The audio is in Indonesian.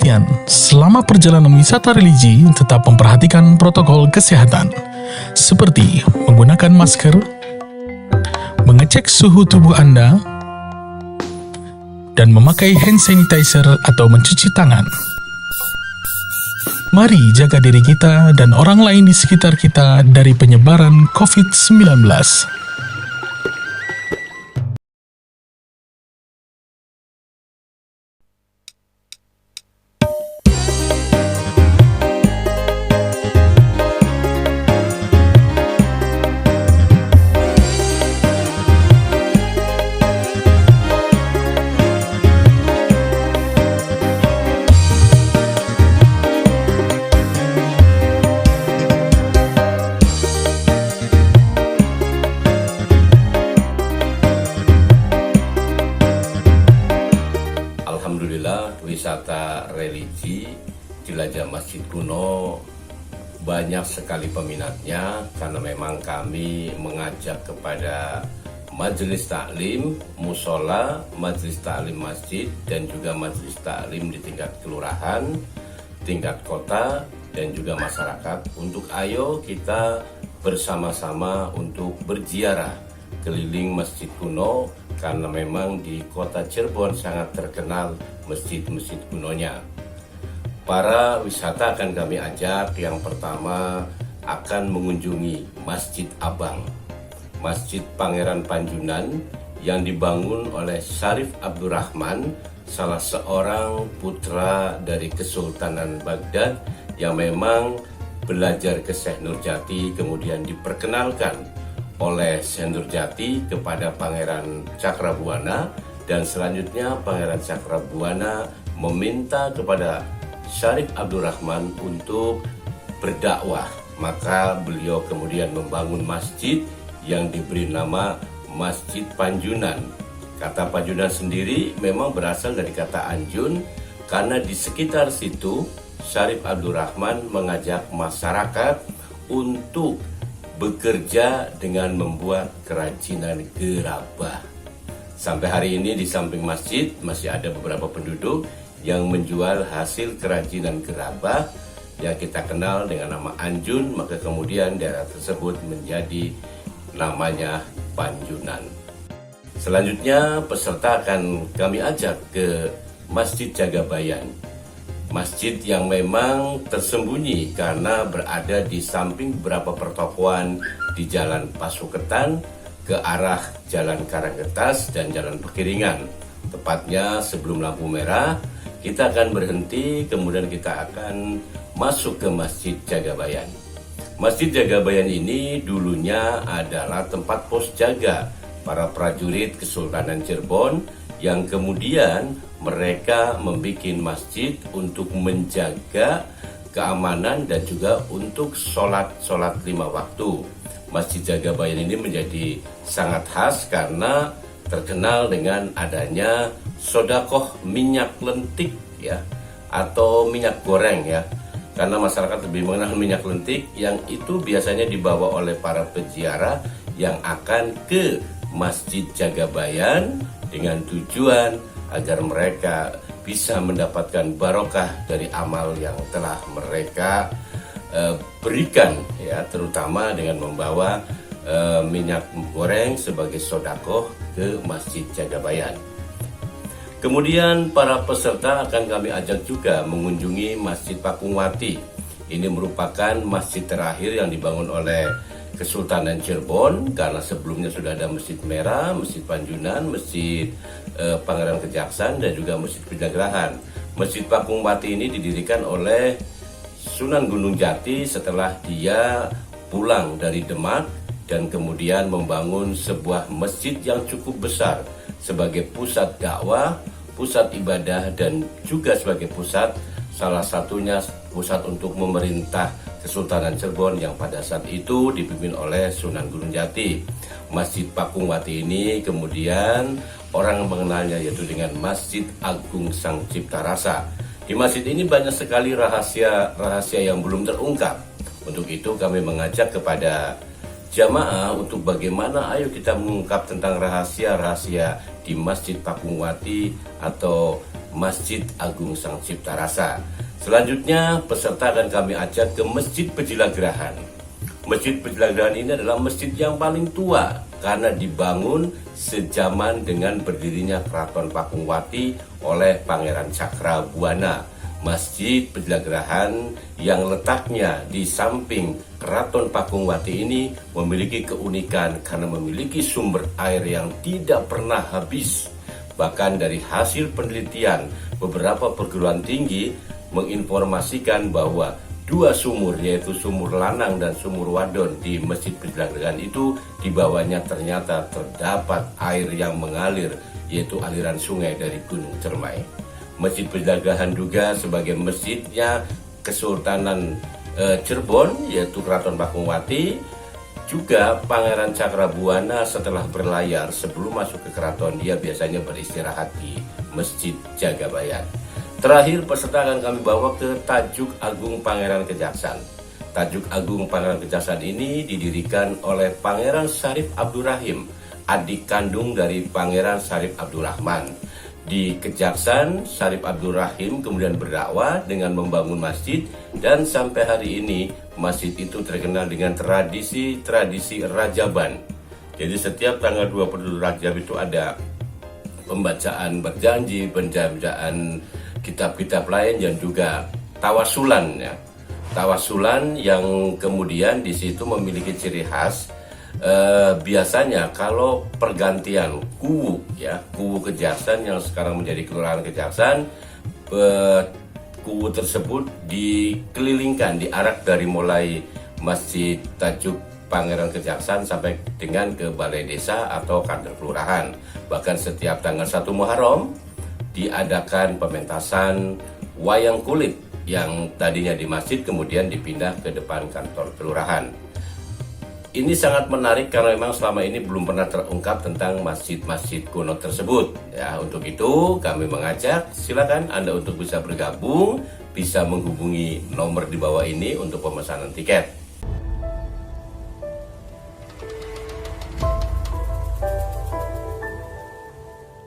perhatian, selama perjalanan wisata religi tetap memperhatikan protokol kesehatan, seperti menggunakan masker, mengecek suhu tubuh Anda, dan memakai hand sanitizer atau mencuci tangan. Mari jaga diri kita dan orang lain di sekitar kita dari penyebaran COVID-19. Alhamdulillah, wisata religi jelajah Masjid Kuno banyak sekali peminatnya, karena memang kami mengajak kepada majelis taklim, musola, majelis taklim masjid, dan juga majelis taklim di tingkat kelurahan, tingkat kota, dan juga masyarakat untuk ayo kita bersama-sama untuk berziarah keliling Masjid Kuno, karena memang di kota Cirebon sangat terkenal masjid-masjid kunonya. Para wisata akan kami ajak, yang pertama akan mengunjungi Masjid Abang, Masjid Pangeran Panjunan yang dibangun oleh Syarif Abdurrahman, salah seorang putra dari Kesultanan Baghdad yang memang belajar ke Syekh Nurjati, kemudian diperkenalkan oleh Syekh Nurjati kepada Pangeran Cakrabuana, dan selanjutnya Pangeran Cakrabuana meminta kepada Syarif Abdurrahman untuk berdakwah. Maka beliau kemudian membangun masjid yang diberi nama Masjid Panjunan. Kata Panjunan sendiri memang berasal dari kata Anjun, karena di sekitar situ Syarif Abdurrahman mengajak masyarakat untuk bekerja dengan membuat kerajinan gerabah. Sampai hari ini di samping masjid masih ada beberapa penduduk yang menjual hasil kerajinan gerabah yang kita kenal dengan nama Anjun, maka kemudian daerah tersebut menjadi namanya Panjunan. Selanjutnya peserta akan kami ajak ke Masjid Jagabayan. Masjid yang memang tersembunyi karena berada di samping beberapa pertokoan di Jalan Pasuketan ke arah Jalan Karanggetas dan Jalan Pekiringan. Tepatnya sebelum lampu merah, kita akan berhenti, kemudian kita akan masuk ke Masjid Jagabayan. Masjid Jagabayan ini dulunya adalah tempat pos jaga para prajurit Kesultanan Cirebon, yang kemudian mereka membuat masjid untuk menjaga keamanan dan juga untuk sholat 5 waktu. Masjid Jagabayan ini menjadi sangat khas karena terkenal dengan adanya sodakoh minyak lentik ya, atau minyak goreng ya. Karena masyarakat lebih mengenal minyak lentik, yang itu biasanya dibawa oleh para peziarah yang akan ke Masjid Jagabayan dengan tujuan agar mereka bisa mendapatkan barokah dari amal yang telah mereka berikan ya, terutama dengan membawa minyak goreng sebagai sodakoh ke Masjid Jagabayan. Kemudian para peserta akan kami ajak juga mengunjungi Masjid Pakungwati. Ini merupakan masjid terakhir yang dibangun oleh Kesultanan Cirebon, karena sebelumnya sudah ada Masjid Merah, Masjid Panjunan, Masjid Pangeran Kejaksan, dan juga Masjid Penjagrahan. Masjid Pakungwati ini didirikan oleh Sunan Gunung Jati setelah dia pulang dari Demak dan kemudian membangun sebuah masjid yang cukup besar sebagai pusat dakwah, pusat ibadah, dan juga sebagai pusat, salah satunya pusat untuk memerintah Kesultanan Cirebon yang pada saat itu dipimpin oleh Sunan Gunung Jati. Masjid Pakungwati ini kemudian orang mengenalnya yaitu dengan Masjid Agung Sang Cipta Rasa. Di masjid ini banyak sekali rahasia yang belum terungkap. Untuk itu kami mengajak kepada jamaah untuk bagaimana ayo kita mengungkap tentang rahasia-rahasia di Masjid Pakungwati atau Masjid Agung Sang Cipta Rasa. Selanjutnya peserta akan kami ajak ke Masjid Pejilagrahan. Masjid Pejilagrahan ini adalah masjid yang paling tua karena dibangun sejaman dengan berdirinya Keraton Pakungwati oleh Pangeran Cakrabuana. Masjid Pejilagrahan yang letaknya di samping Keraton Pakungwati ini memiliki keunikan karena memiliki sumber air yang tidak pernah habis. Bahkan dari hasil penelitian beberapa perguruan tinggi menginformasikan bahwa dua sumur, yaitu sumur lanang dan sumur wadon di Masjid Pejilagrahan itu, di bawahnya ternyata terdapat air yang mengalir, yaitu aliran sungai dari Gunung Cermai. Masjid Pejilagrahan juga sebagai masjidnya Kesultanan Cirebon, yaitu Keraton Pakungwati. Juga Pangeran Cakrabuana setelah berlayar sebelum masuk ke keraton, dia biasanya beristirahat di Masjid Jagabayan. Terakhir peserta akan kami bawa ke Tajuk Agung Pangeran Kejaksan. Tajuk Agung Pangeran Kejaksan ini didirikan oleh Pangeran Syarif Abdurrahim, adik kandung dari Pangeran Syarif Abdurrahman. Di Kejaksan, Syarif Abdurrahim kemudian berdakwah dengan membangun masjid, dan sampai hari ini masjid itu terkenal dengan tradisi Rajaban. Jadi setiap tanggal 20 Rajab itu ada pembacaan berjanji, pembacaan kitab-kitab lain, dan juga tawasulan ya. Tawasulan yang kemudian di situ memiliki ciri khas. Biasanya kalau pergantian kuwu ya, kuwu Kejaksan yang sekarang menjadi Kelurahan Kejaksan, kuwu tersebut dikelilingkan, diarak dari mulai Masjid Tajuk Pangeran Kejaksan sampai dengan ke Balai Desa atau kantor kelurahan. Bahkan setiap tanggal 1 Muharram diadakan pementasan wayang kulit yang tadinya di masjid kemudian dipindah ke depan kantor kelurahan. Ini sangat menarik karena memang selama ini belum pernah terungkap tentang masjid-masjid kuno tersebut. Ya, untuk itu kami mengajak silakan Anda untuk bisa bergabung, bisa menghubungi nomor di bawah ini untuk pemesanan tiket.